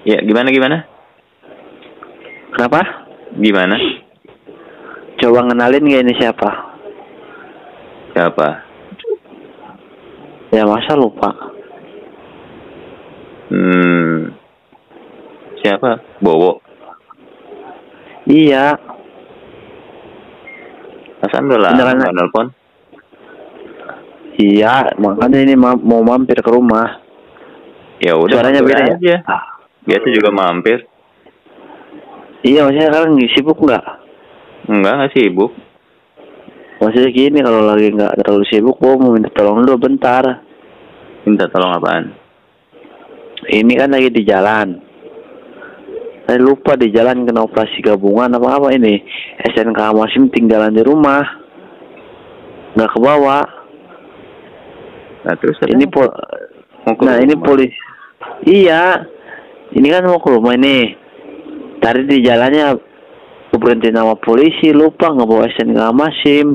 Ya, gimana? Kenapa? Gimana? Coba ngenalin gak ini siapa? Siapa? Ya masa lupa? Siapa? Bowo. Iya. Pasan udah lama nggak nelpon. Iya, makanya ini mau mampir ke rumah. Ya udah. Suaranya beda aja. Biasa juga mampir. Iya, maksudnya kalian sibuk nggak? Nggak sibuk. Maksudnya gini, kalau lagi nggak terlalu sibuk, gua mau minta tolong dulu bentar. Minta tolong apaan? Ini kan lagi di jalan. Saya lupa di jalan kena operasi gabungan apa ini. SNK Masim tinggalan di rumah. Nggak kebawa. Nah terus ini ini polisi. Iya. Ini kan mau ke rumah ini. Tadi di jalannya berhenti nama polisi, lupa nggak bawa SNK Masim.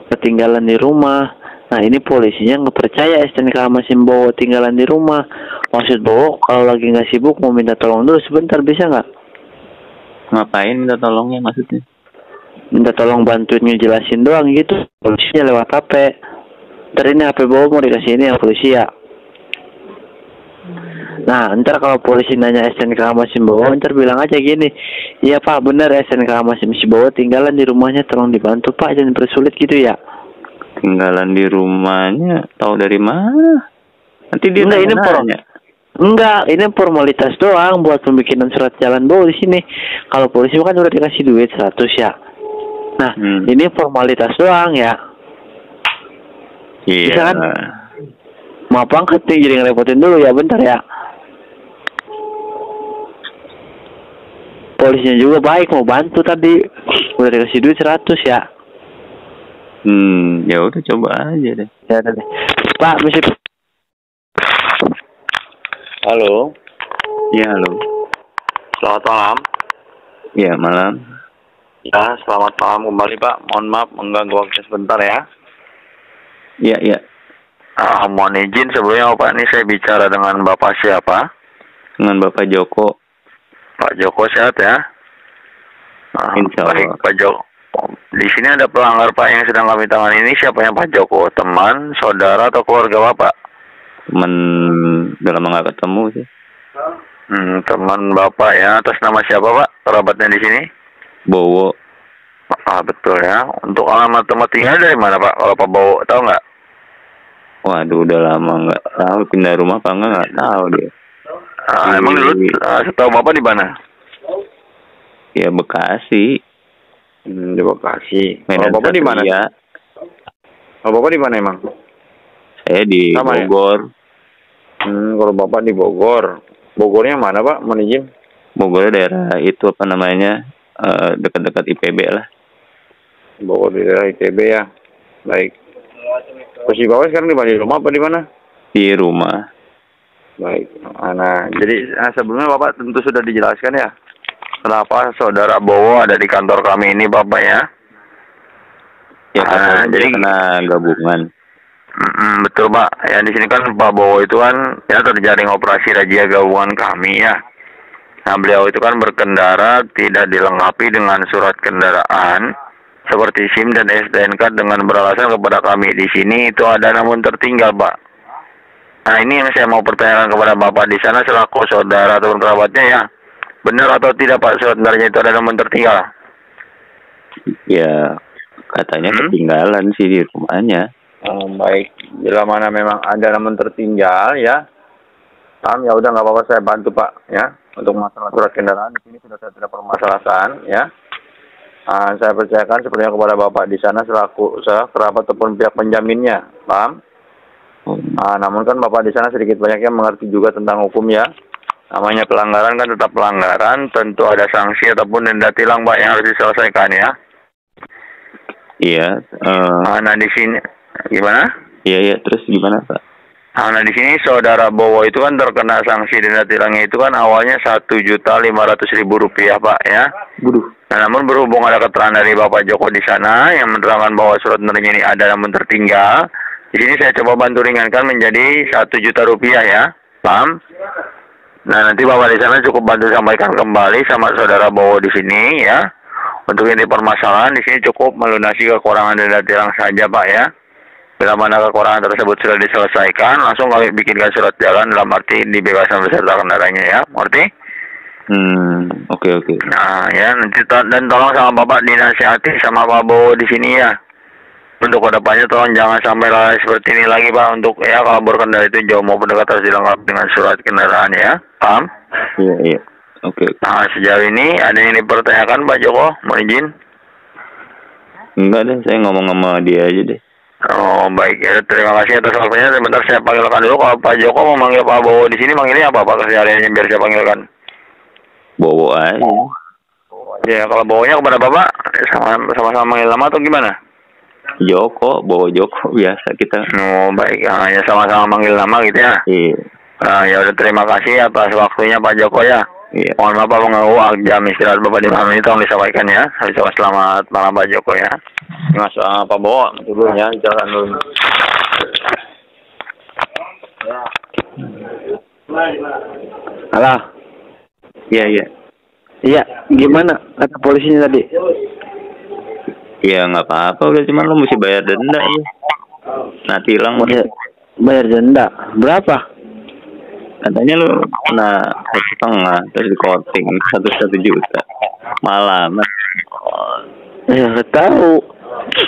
Ketinggalan di rumah. Nah ini polisinya nggak percaya SNK Masim bawa tinggalan di rumah. Maksud bawa kalau lagi nggak sibuk mau minta tolong dulu sebentar, bisa nggak? Ngapain minta tolongnya maksudnya? Minta tolong bantuin ngejelasin doang gitu. Polisinya lewat HP. Ntar ini HP bawa mau dikasih ini yang polisi ya. Nah ntar kalau polisi nanya SNK Masim bawa, ntar bilang aja gini, iya pak bener SNK Masim si bawa tinggalan di rumahnya, tolong dibantu pak, jangan bersulit gitu ya. Tinggalan di rumahnya, tahu dari mana? Nanti dia nanya. Enggak, ini formalitas doang buat pembikinan surat jalan bawa di sini. Kalau polisi kan udah dikasih duit 100 ya. Nah, ini formalitas doang ya. Iya. Bisa kan? Maaf angkat nih, jadi ngerepotin dulu ya, bentar ya. Polisinya juga baik, mau bantu tadi. Udah dikasih duit 100 ya. Ya udah coba aja deh. Ya udah deh. Pak, mesti. Halo. Iya, halo. Selamat malam. Iya, malam. Ya, selamat malam kembali Pak. Mohon maaf mengganggu waktu sebentar ya. Iya. Mohon izin sebelumnya Pak, ini saya bicara dengan Bapak siapa? Dengan Bapak Joko. Pak Joko sehat ya? Insya Allah. Baik Pak Joko. Di sini ada pelanggar Pak yang sedang kami tangani ini. Siapa yang Pak Joko? Teman, saudara atau keluarga Bapak? Teman, udah lama nggak ketemu sih. Teman Bapak ya. Atas nama siapa Pak? Kerabatnya di sini? Bowo. Betul ya. Untuk alamat tempat tinggal dari mana Pak? Kalau Pak Bowo tahu nggak? Waduh, udah lama nggak tahu pindah rumah apa nggak tahu dia. Emang dulu setahu Bapak di mana? Ya Bekasi. Di Bekasi. Kalau Bapak di mana? Kalau Bapak di mana emang? Saya di Bogor. Kalau Bapak di Bogor. Bogornya mana Pak? Mohon izin. Bogor daerah itu apa namanya? Dekat-dekat IPB lah. Bogor di daerah ITB ya. Baik. Posisi Bapak sekarang di rumah apa di mana? Di rumah. Baik. Nah, jadi sebelumnya Bapak tentu sudah dijelaskan ya. Kenapa saudara Bowo ada di kantor kami ini Bapak ya? Ya jadi kena gabungan. Betul Pak. Ya di sini kan Pak Bowo itu kan ya terjaring operasi razia gabungan kami ya. Nah beliau itu kan berkendara tidak dilengkapi dengan surat kendaraan seperti SIM dan STNK dengan beralasan kepada kami di sini itu ada namun tertinggal Pak. Nah ini yang saya mau pertanyakan kepada Bapak di sana selaku saudara atau kerabatnya ya. Benar atau tidak Pak surat kendaranya itu ada namun tertinggal? Ya katanya ketinggalan sih di rumahnya. Baik, bila mana memang ada namun tertinggal ya. Ya udah nggak apa-apa saya bantu Pak ya. Untuk masalah surat kendaraan di sini sudah saya tidak permasalahan ya. Saya percayakan sepertinya kepada Bapak di sana selaku kerabat ataupun pihak penjaminnya, paham? Namun kan Bapak di sana sedikit banyaknya mengerti juga tentang hukum ya. Namanya pelanggaran kan tetap pelanggaran, tentu ada sanksi ataupun denda tilang Pak yang harus diselesaikan ya. Iya. Nah di sini gimana? Iya terus gimana Pak? Nah di sini saudara Bowo itu kan terkena sanksi denda tilangnya itu kan awalnya Rp1.500.000 Pak ya. Nah, namun berhubung ada keterangan dari Bapak Joko di sana yang menerangkan bahwa surat kendaraan ini ada namun tertinggal, di sini saya coba bantu ringankan menjadi Rp1 juta ya, paham? Nah, nanti Bapak di sana cukup bantu sampaikan kembali sama saudara Bowo di sini ya. Untuk ini permasalahan di sini cukup melunasi kekurangan denda tilang saja Pak ya. Bila mana kekurangan tersebut sudah diselesaikan, langsung kami bikinkan surat jalan dalam arti dibebaskan beserta kendaraannya ya, mengerti? Oke. Nah ya, nanti dan tolong sama Bapak dinasihati sama Pak Bowo di sini ya. Untuk kedepannya tolong jangan sampai lalai seperti ini lagi Pak. Untuk ya kalau berkendara itu jauh maupun dekat harus dilengkapi dengan surat kendaraan ya. Paham? Iya. Oke. Nah sejauh ini ada yang dipertanyakan Pak Joko? Mau izin? Enggak deh, saya ngomong sama dia aja deh. Oh baik ya, terima kasih atas waktunya. Sebentar saya panggilkan dulu. Kalau Pak Joko mau manggil Pak Bowo di sini, manggilnya apa Pak kesehariannya biar saya panggilkan? Bowo aja. Ya kalau Bowonya kepada Bapak sama-sama manggil nama atau gimana? Bowo Joko biasa kita. Oh baik, ya sama-sama manggil nama gitu ya. Iya. Ya udah terima kasih atas waktunya Pak Joko ya. Iya. Mohon maaf Pak mengganggu jam istirahat Bapak di malam ini, tolong disampaikan ya. Selamat malam Pak Joko ya. Mas Pak Bowo dulu ya, jalan dulu. Halo. Iya. Iya, gimana kata polisinya tadi? Ya nggak apa-apa, udah cuman lo mesti bayar denda ya. Nah tilang Bayar denda berapa? katanya lo kena 1,5 terus di coating 1 juta malam. Ya nggak tahu.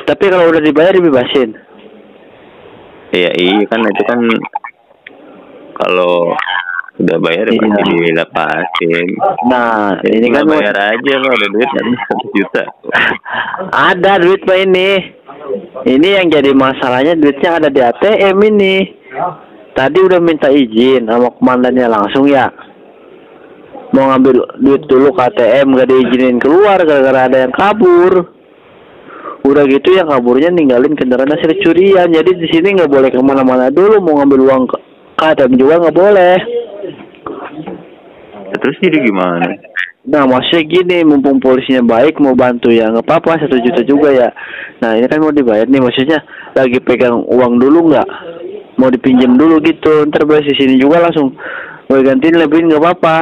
Tapi kalau udah dibayar dibebasin. Iya kan itu kan kalau udah bayar ya pasti dilepasin. Nah jadi ini kan bayar aja lo, ada duit kan 1 juta. Ada duit Pak ini. Ini yang jadi masalahnya duitnya ada di ATM ini. Tadi udah minta izin sama komandannya langsung ya. Mau ngambil duit dulu ke ATM gak diizinin keluar gara-gara ada yang kabur. Udah gitu yang kaburnya ninggalin kendaraan hasil curian. Jadi di sini nggak boleh kemana-mana dulu. Mau ngambil uang ke ATM juga nggak boleh. Terus jadi gimana? Nah maksudnya gini, mumpung polisinya baik mau bantu ya nggak apa-apa 1 juta juga ya. Nah ini kan mau dibayar nih, maksudnya lagi pegang uang dulu nggak? Mau dipinjam dulu gitu, ntar bayar di sini juga langsung. Mau gantiin lebihin nggak apa-apa.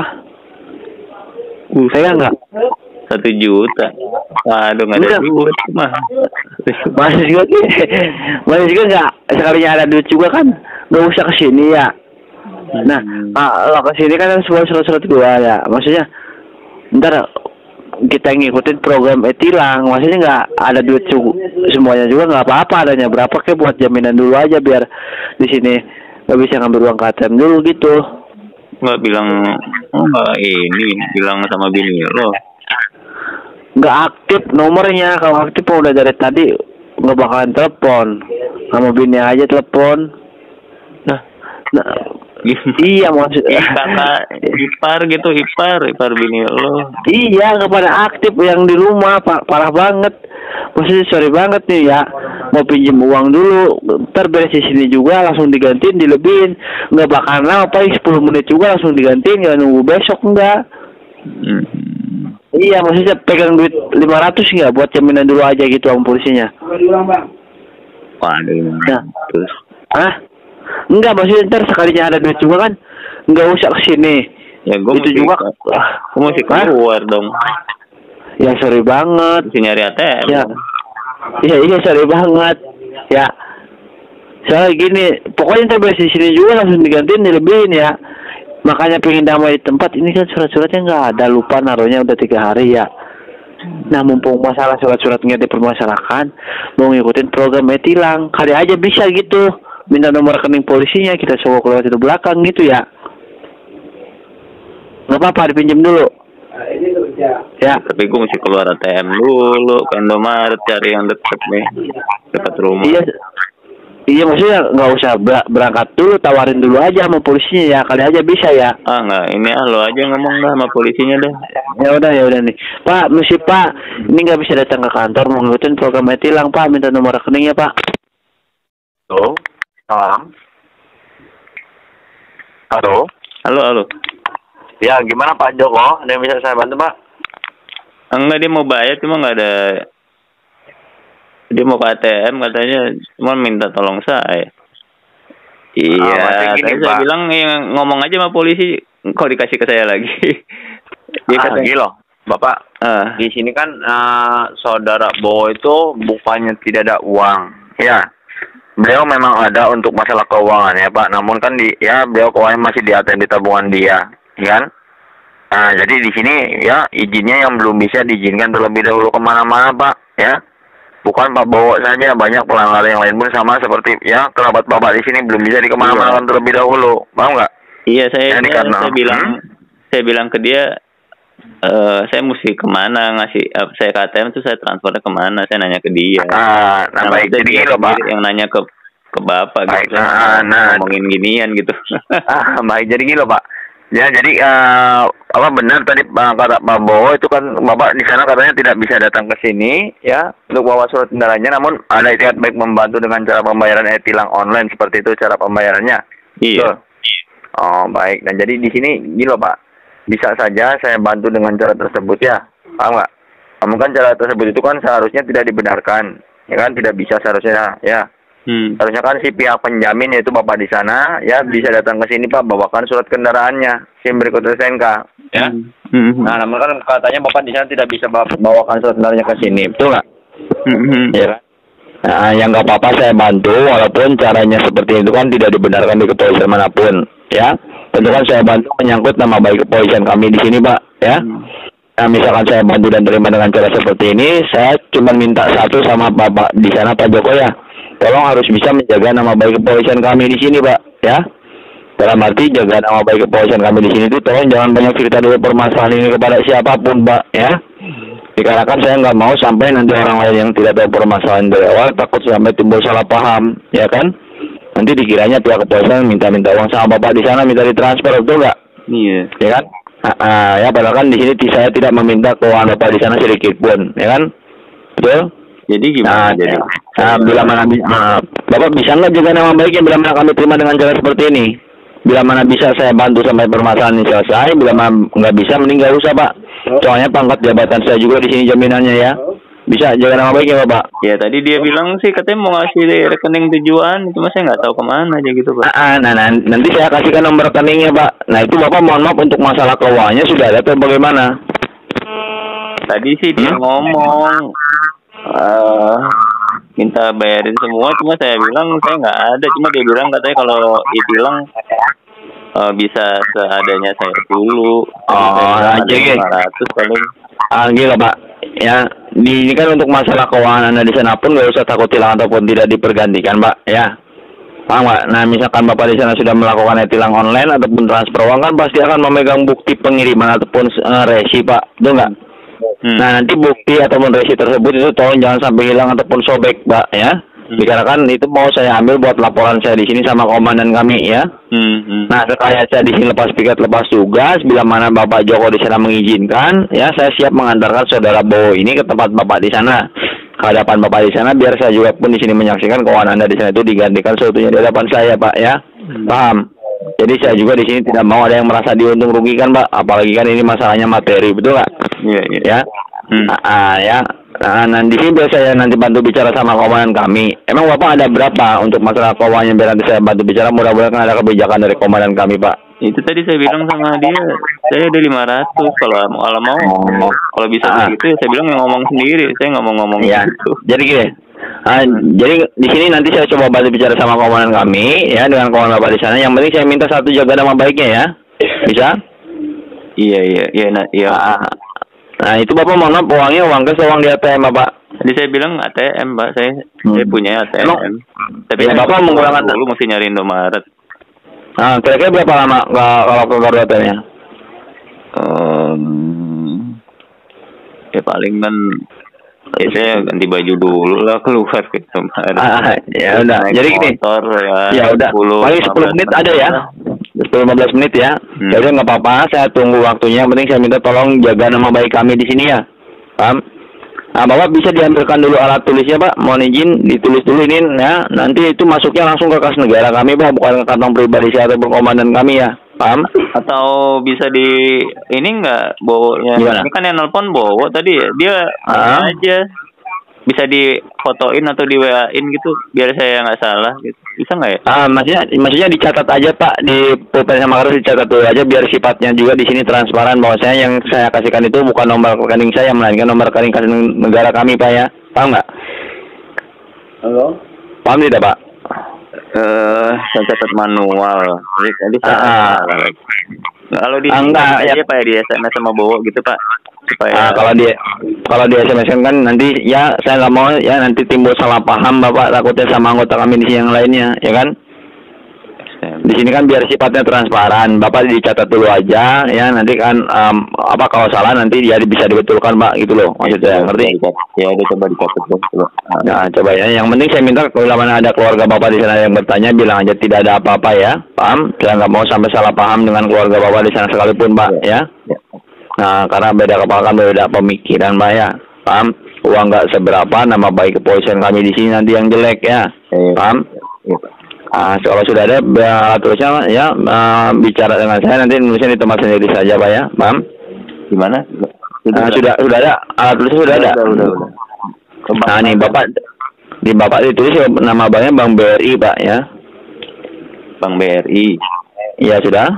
Saya nggak? 1 juta. Waduh nggak ada duit mah. Masih juga nggak. Sekalinya ada duit juga kan nggak usah kesini ya. Nah kalau kesini kan semua surat-surat gua ya. Maksudnya ntar kita ngikutin program e-tilang, maksudnya nggak ada duit semuanya juga nggak apa-apa, adanya berapa kayak buat jaminan dulu aja biar di sini nggak bisa ngambil uang KTM dulu gitu. Nggak bilang ini bilang sama bini lo. Nggak aktif nomornya, kalau aktif udah dari tadi nggak bakalan telepon, sama bini aja telepon. Nah iya maksudnya ipar bini lo. Iya nggak pada aktif yang di rumah, parah banget. Maksudnya sorry banget nih ya, mau pinjam uang dulu, ntar beres di sini juga langsung digantiin dilebihin, nggak bakalan lama, paling 10 menit juga langsung digantiin, nggak nunggu besok enggak. Iya maksudnya pegang duit 500 nggak buat jaminan dulu aja gitu sama polisinya. Waduh. Nah, terus enggak, maksudnya ntar sekalinya ada duit juga kan nggak usah kesini. Ya gue itu juga gue masih keluar dong. Ya sorry banget. Mesti nyari ATM. Ya. Iya sorry banget. Ya. Soalnya gini, pokoknya ntar di sini juga langsung digantiin dilebihin ya. Makanya pengen damai di tempat ini kan surat-suratnya nggak ada, lupa naruhnya udah 3 hari ya. Nah mumpung masalah surat-suratnya dipermasalahkan, mau ngikutin program e-tilang, kali aja bisa gitu. Minta nomor rekening polisinya, kita coba keluar di belakang gitu ya. Nggak apa-apa, dipinjam dulu. Ya. Tapi gue mesti keluar ATM dulu ke Indomaret cari yang dekat nih, dekat rumah. Iya maksudnya nggak usah berangkat dulu, tawarin dulu aja sama polisinya ya, kali aja bisa ya. Nggak, ini lo aja ngomong dah sama polisinya deh. Ya udah nih, Pak, ini nggak bisa datang ke kantor mau ngikutin program e-tilang Pak, minta nomor rekeningnya Pak. Halo. Salam. Halo. Ya, gimana Pak Joko? Ada yang bisa saya bantu, Pak? Enggak, dia mau bayar, cuma nggak ada. Dia mau ke ATM katanya, cuma minta tolong saya. Iya, tadi saya bilang ngomong aja sama polisi, kok dikasih ke saya lagi. Dia kata gila, Bapak. Di sini kan saudara Bowo itu bukannya tidak ada uang, ya. Beliau memang ada untuk masalah keuangan ya Pak. Namun kan beliau keuangan masih di ATM di tabungan dia, kan? Nah, jadi di sini ya izinnya yang belum bisa diizinkan terlebih dahulu kemana-mana Pak, ya. Bukan Pak Bowo saja, banyak pelanggar yang lain pun sama seperti ya kerabat Bapak di sini belum bisa dikemana-mana terlebih dahulu, paham nggak? Iya, saya bilang ke dia, saya mesti kemana ngasih, saya ke ATM itu saya transfernya kemana, saya nanya ke dia. Nah baik, jadi gini loh Pak. Yang nanya ke Bapak baik, gitu, ngomongin ginian gitu. Baik, jadi gini loh Pak. Ya, jadi apa benar tadi kata Pak Bowo itu kan Bapak di sana katanya tidak bisa datang ke sini ya untuk bawa surat kendaraannya, namun ada itikat baik membantu dengan cara pembayaran e-tilang online seperti itu cara pembayarannya. Iya. Oh baik, dan jadi di sini gini loh Pak, bisa saja saya bantu dengan cara tersebut ya, paham nggak? Namun kan cara tersebut itu kan seharusnya tidak dibenarkan, ya kan tidak bisa seharusnya ya. Harusnya kan si pihak penjamin yaitu Bapak di sana ya bisa datang ke sini Pak, bawakan surat kendaraannya, SIM berikut STNK ya. Nah, namun kan katanya Bapak di sana tidak bisa bawakan surat kendaraannya ke sini, betul nggak? Ya. Nah, yang nggak apa-apa saya bantu walaupun caranya seperti itu kan tidak dibenarkan di kepolisian manapun ya. Tentu kan saya bantu menyangkut nama baik kepolisian kami di sini Pak ya. Nah, misalkan saya bantu dan terima dengan cara seperti ini, saya cuma minta satu sama Bapak di sana Pak Joko ya. Tolong harus bisa menjaga nama baik kepolisian kami di sini, Pak, ya. Dalam arti jaga nama baik kepolisian kami di sini itu tolong jangan banyak cerita dulu permasalahan ini kepada siapapun, Pak, ya. Dikarenakan saya nggak mau sampai nanti orang lain yang tidak tahu permasalahan dari awal takut sampai timbul salah paham, ya kan? Nanti dikiranya pihak kepolisian minta uang sama Bapak di sana, minta ditransfer, betul nggak? Iya. Ya kan? Ya padahal kan di sini saya tidak meminta keuangan Bapak di sana sedikit pun, ya kan? Betul? Jadi gimana? Bila mana Bapak bisa nggak jaga nama baiknya bila mana kami terima dengan cara seperti ini? Bila mana bisa saya bantu sampai permasalahan ini selesai, bila mana nggak bisa mending nggak usah Pak. Soalnya pangkat jabatan saya juga di sini jaminannya ya. Bisa jaga nama baiknya Bapak. Ya tadi dia bilang sih katanya mau ngasih rekening tujuan, cuma saya nggak tahu kemana aja gitu Pak. Nah, nanti saya kasihkan nomor rekeningnya Pak. Nah itu Bapak mohon maaf untuk masalah keuangannya sudah ada atau bagaimana? Tadi sih dia ngomong minta bayarin semua, cuma saya bilang saya nggak ada, cuma dia bilang katanya kalau e-tilang bisa seadanya saya dulu. Jadi 500 paling. Gila Pak, ya ini kan untuk masalah keuangan Anda di sana pun nggak usah takut hilang ataupun tidak dipergantikan Pak, ya. Paham Pak? Nah misalkan Bapak di sana sudah melakukan e-tilang online ataupun transfer uang kan pasti akan memegang bukti pengiriman ataupun resi Pak, betul nggak? Nah nanti bukti ataupun resi tersebut itu tolong jangan sampai hilang ataupun sobek Pak ya. Dikarenakan itu mau saya ambil buat laporan saya di sini sama komandan kami ya. Nah sekali saya di sini lepas piket lepas tugas, bila mana Bapak Joko di sana mengizinkan ya saya siap mengantarkan saudara Bowo ini ke tempat Bapak di sana, ke hadapan Bapak di sana biar saya juga pun di sini menyaksikan keuangan Anda di sana itu digantikan seutuhnya di hadapan saya Pak ya. Paham? Jadi saya juga di sini tidak mau ada yang merasa diuntung rugikan Pak, apalagi kan ini masalahnya materi, betul nggak? Iya. Ya. Ya. Nah, di sini biar saya nanti bantu bicara sama komandan kami. Emang Bapak ada berapa untuk masalah keuangannya biar nanti saya bantu bicara, mudah-mudahan kan ada kebijakan dari komandan kami Pak. Itu tadi saya bilang sama dia, saya ada 500 kalau bisa begitu saya bilang yang ngomong sendiri, saya nggak mau ngomong gitu. Jadi gini. Jadi di sini nanti saya coba bantu bicara sama komandan kami ya dengan komandan Bapak di sana. Yang penting saya minta satu jaga nama baiknya ya. Bisa? Iya. Nah itu Bapak mohon maaf uangnya uang cash uang di ATM Bapak. Jadi saya bilang ATM Pak, saya punya ATM. Tapi ya, Bapak menggunakan dulu mesti nyari Indomaret. Nah kira-kira berapa lama kalau ke kartu ATM-nya? Ya paling kan saya ganti baju dulu lah keluar ke Indomaret. Ya udah. Jadi gini. Ya udah. Paling 10 menit ada ya. 10-15 menit ya. Jadi nggak apa-apa, saya tunggu waktunya. Yang penting saya minta tolong jaga nama baik kami di sini ya. Paham? Nah, Bapak bisa diambilkan dulu alat tulisnya Pak. Mohon izin ditulis dulu ini ya. Nanti itu masuknya langsung ke kas negara kami Pak, bukan ke kantong pribadi saya atau komandan kami ya. Paham? Atau bisa di ini nggak Bowo-nya? Ini kan yang nelpon Bowo tadi ya. Dia aja. bisa difotoin atau di WA-in gitu biar saya nggak salah gitu. Bisa nggak ya? Maksudnya dicatat aja Pak, di pulpen sama kertas dicatat dulu aja biar sifatnya juga di sini transparan bahwa yang saya kasihkan itu bukan nomor rekening saya melainkan nomor rekening negara kami Pak ya. Paham nggak? Halo? Paham tidak Pak? Saya catat manual. Jadi saya kalau di enggak aja Pak ya, di SMS sama Bowo gitu Pak. Supaya kalau di SMS kan nanti ya saya nggak mau ya nanti timbul salah paham Bapak, takutnya sama anggota kami di sini yang lainnya ya kan. Di sini kan biar sifatnya transparan, Bapak dicatat dulu aja ya, nanti kan kalau salah nanti dia bisa dibetulkan Pak gitu loh maksudnya, ngerti? Ya udah coba dicatat dulu. Nah coba ya, yang penting saya minta kalau mana ada keluarga Bapak di sana yang bertanya bilang aja tidak ada apa-apa ya, paham? Saya nggak mau sampai salah paham dengan keluarga Bapak di sana sekalipun Pak ya. Nah, karena beda kepala kan beda pemikiran, Mbak ya. Paham? Uang nggak seberapa, nama baik kepolisian kami di sini nanti yang jelek ya. Paham? Kalau sudah ada alat tulisnya ya, bicara dengan saya nanti nulisnya di tempat sendiri saja, Pak ya. Paham? Gimana? Sudah ada alat tulisnya sudah ada. Udah. Nah, nih Bapak ditulis nama banknya Bank BRI, Pak ya. Bank BRI. Iya, sudah.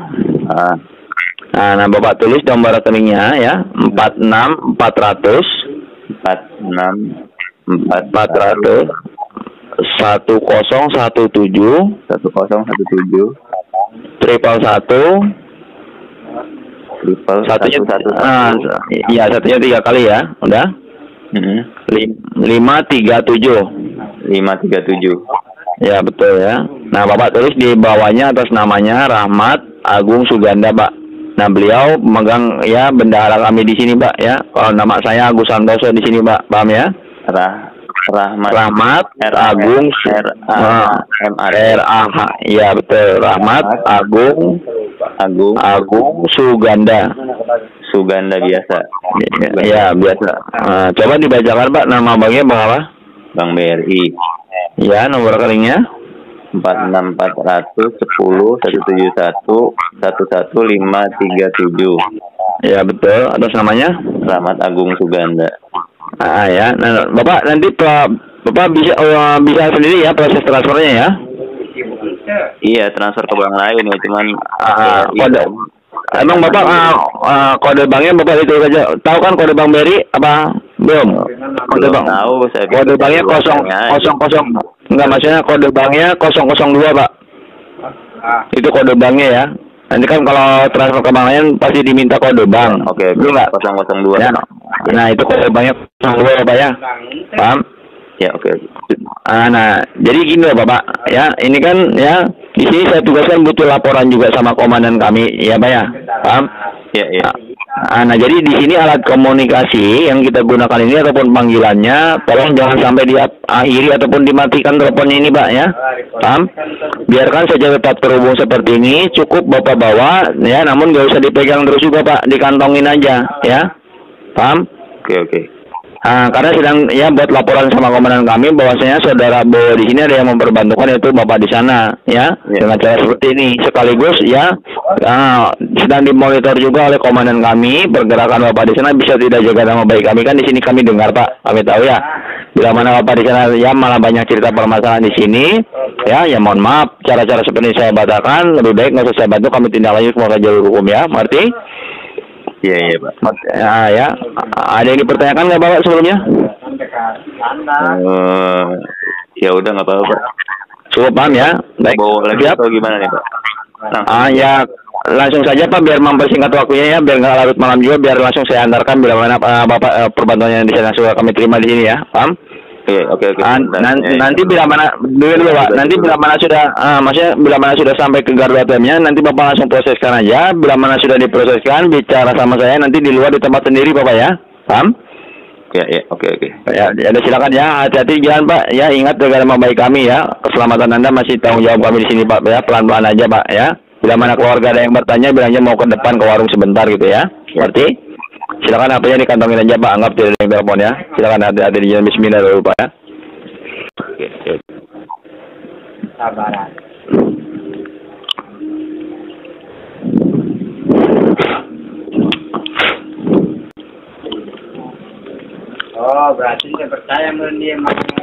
Nah, Bapak tulis nomor rekeningnya ya, 46400 1017 satunya 3 kali ya, udah. 537 ya betul ya. Nah Bapak tulis di bawahnya atas namanya Rahmat Agung Suganda Pak. Nah beliau memegang ya bendahara kami di sini Pak ya. Kalau nama saya Agus Santoso di sini Pak, paham ya? Rahmat Agung R-A-H ya betul, Rahmat Agung Suganda biasa. Ya biasa. Coba dibacakan Pak, nama banknya Bang apa? Bank BRI. Ya, nomor rekeningnya 46400 10 11 537. Ya betul, atas namanya Rahmat Agung Suganda. Ya, nah, Bapak nanti Bapak bisa sendiri ya proses transfernya ya. Iya, transfer ke bank lain ya, cuman kode. Emang Bapak kode banknya Bapak itu aja. Tahu kan kode bank BRI apa belum? Kode bank. Tahu, saya. Kode banknya 000. Enggak, maksudnya kode banknya 002 Pak. Itu kode banknya ya. Nanti kan kalau transfer ke bank lain pasti diminta kode bank. Oke, betul nggak? 002. Ya, nah itu kode banknya 02 Pak ya. Paham? Ya oke. Nah jadi gini loh Bapak ya, ini kan ya di sini saya tugaskan butuh laporan juga sama komandan kami ya Pak ya. Paham? Ya. Nah jadi di sini alat komunikasi yang kita gunakan ini ataupun panggilannya tolong jangan sampai diakhiri ataupun dimatikan teleponnya ini Pak ya. Paham? Biarkan saja tetap terhubung seperti ini, cukup Bapak bawa ya, namun nggak usah dipegang terus juga Pak, dikantongin aja ya. Paham? Oke. Karena sedang ya buat laporan sama komandan kami bahwasanya saudara Bowo di sini ada yang memperbantukan, yaitu Bapak di sana ya, dengan cara seperti ini. Sekaligus ya sedang dimonitor juga oleh komandan kami pergerakan Bapak di sana bisa tidak jaga nama baik kami, kan di sini kami dengar Pak, kami tahu ya. Bila mana Bapak di sana ya malah banyak cerita permasalahan di sini ya mohon maaf, cara-cara seperti saya batalkan, lebih baik nggak usah saya bantu, kami tindak lanjut ke jalur hukum ya, mengerti? Iya Pak. Ya. Ada yang dipertanyakan nggak Bapak sebelumnya? Ya udah nggak apa-apa Pak. Cukup paham ya. Baik. Bawa lagi atau gimana nih Pak? Ya langsung saja Pak, biar mempersingkat waktunya ya, biar nggak larut malam juga, biar langsung saya antarkan bila mana Bapak perbantuan yang di sana sudah kami terima di sini ya, paham? Oke. Nanti bila mana dulu Pak, nanti bila mana sudah maksudnya bila mana sudah sampai ke gardu ATM-nya, nanti Bapak langsung proseskan aja. Bila mana sudah diproseskan, bicara sama saya nanti di luar di tempat sendiri Bapak ya, paham? Ya, oke. Ya silakan ya, hati-hati jalan Pak ya, ingat jaga nama baik kami ya, keselamatan Anda masih tanggung jawab kami di sini Pak ya, pelan-pelan aja Pak ya. Bila mana keluarga ada yang bertanya, bilangnya mau ke depan ke warung sebentar gitu ya, berarti silakan HP-nya dikantongin aja Pak, anggap tidak ada yang telepon ya. Silakan hati-hati di jalan bismillah dulu Pak ya. Oke. Sabaran. Oh, berarti saya percaya sama dia.